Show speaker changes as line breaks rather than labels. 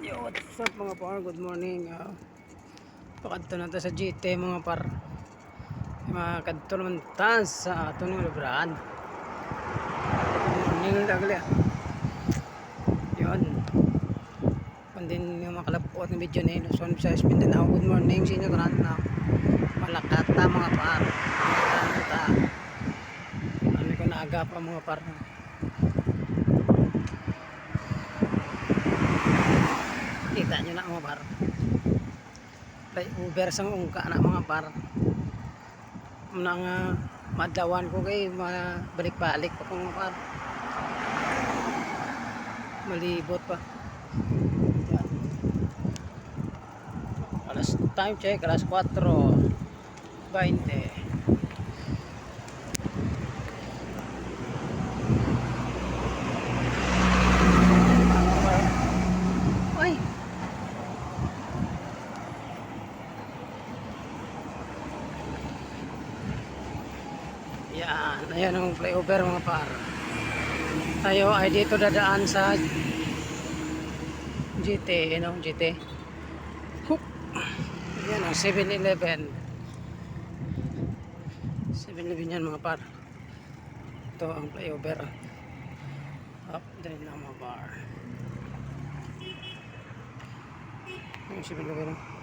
Yo, what's up mga par? Good morning. Pakadto na ta sa GT mga par. Mga kadto naman ta sa atong librahan. Good morning dagali. Yun. Kung din yung makalapot ng video na yun. So, sa Mindanao. Good morning sa inyo. Karan na malakata mga par. Malakata. Ano ko naaga pa mga par. Kita nyo na mga par. Uber sang ungka na mga par. Nang madlawan ko kay balik-balik pa mga par. Malibot pa. Yan. Alas time check alas 4:20. Ay. Yan, ayan ang flyover mga par. Tayo ay dito dadaan sa GT, ano, GT. Hook. Yan ang 7-Eleven. 7-Eleven yan mga par. Ito ang flyover. Up din na mga par. Yung 7-Eleven.